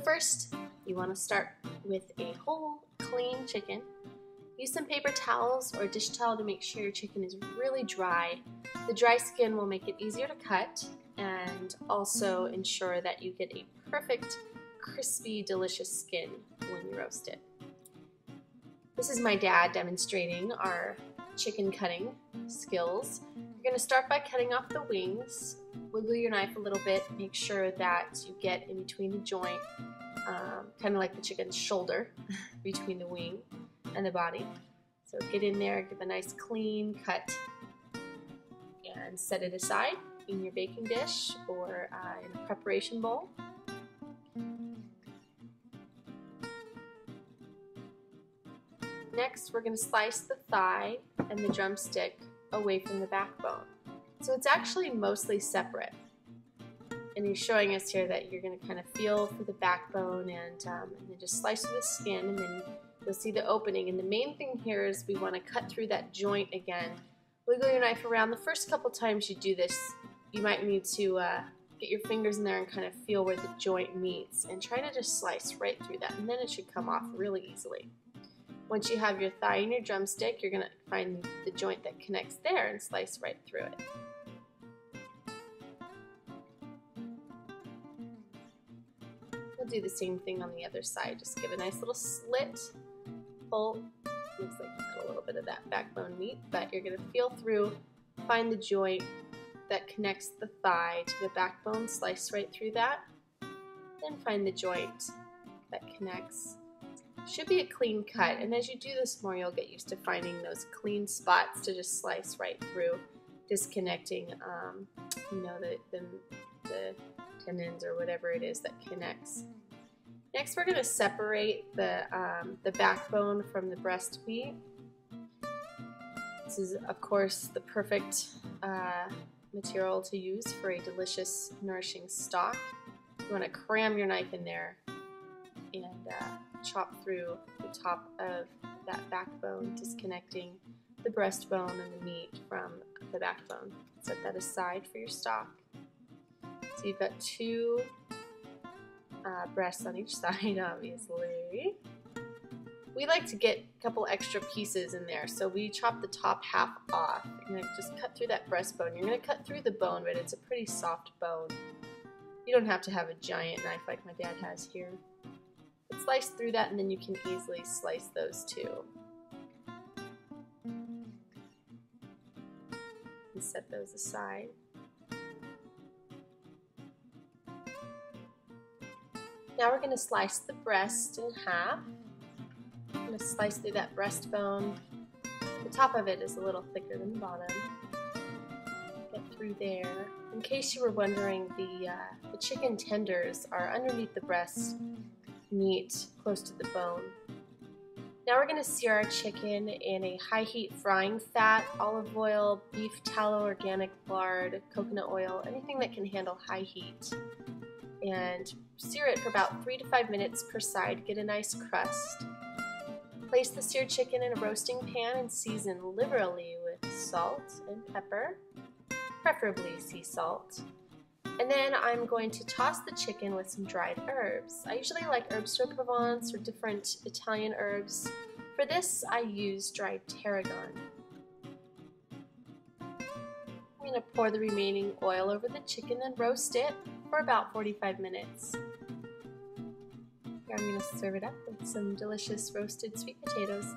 first, you want to start with a whole clean chicken. Use some paper towels or a dish towel to make sure your chicken is really dry. The dry skin will make it easier to cut and also ensure that you get a perfect, crispy, delicious skin when you roast it. This is my dad demonstrating our chicken cutting skills. You're going to start by cutting off the wings. Wiggle your knife a little bit. Make sure that you get in between the joint, kind of like the chicken's shoulder, between the wing and the body. So get in there, give a nice clean cut, and set it aside in your baking dish or in a preparation bowl. Next, we're going to slice the thigh and the drumstick away from the backbone. So it's actually mostly separate. And he's showing us here that you're going to kind of feel for the backbone and then just slice through the skin, and then you'll see the opening. And the main thing here is we want to cut through that joint again. Wiggle your knife around. The first couple times you do this, you might need to get your fingers in there and kind of feel where the joint meets, and try to just slice right through that, and then it should come off really easily. Once you have your thigh and your drumstick, you're going to find the joint that connects there and slice right through it. We'll do the same thing on the other side. Just give a nice little slit, pull. Looks like you got a little bit of that backbone meat, but you're going to feel through, find the joint that connects the thigh to the backbone, slice right through that, then find the joint that connects. Should be a clean cut, and as you do this more, you'll get used to finding those clean spots to just slice right through, disconnecting, the tendons or whatever it is that connects. Next, we're going to separate the backbone from the breast meat. This is, of course, the perfect material to use for a delicious, nourishing stock. You want to cram your knife in there and chop through the top of that backbone, disconnecting the breastbone and the meat from the backbone. Set that aside for your stock. So you've got two breasts on each side, obviously. We like to get a couple extra pieces in there, so we chop the top half off. You're going to just cut through that breastbone. You're going to cut through the bone, but it's a pretty soft bone. You don't have to have a giant knife like my dad has here. But slice through that, and then you can easily slice those too. And set those aside. Now we're going to slice the breast in half. I'm going to slice through that breastbone. The top of it is a little thicker than the bottom. Get through there. In case you were wondering, the chicken tenders are underneath the breast meat, close to the bone. Now we're going to sear our chicken in a high heat frying fat, olive oil, beef tallow, organic lard, coconut oil, anything that can handle high heat. And sear it for about 3 to 5 minutes per side. Get a nice crust. Place the seared chicken in a roasting pan and season liberally with salt and pepper, preferably sea salt. And then I'm going to toss the chicken with some dried herbs. I usually like herbes de Provence or different Italian herbs. For this, I use dried tarragon. I'm going to pour the remaining oil over the chicken and roast it for about 45 minutes. Here I'm going to serve it up with some delicious roasted sweet potatoes.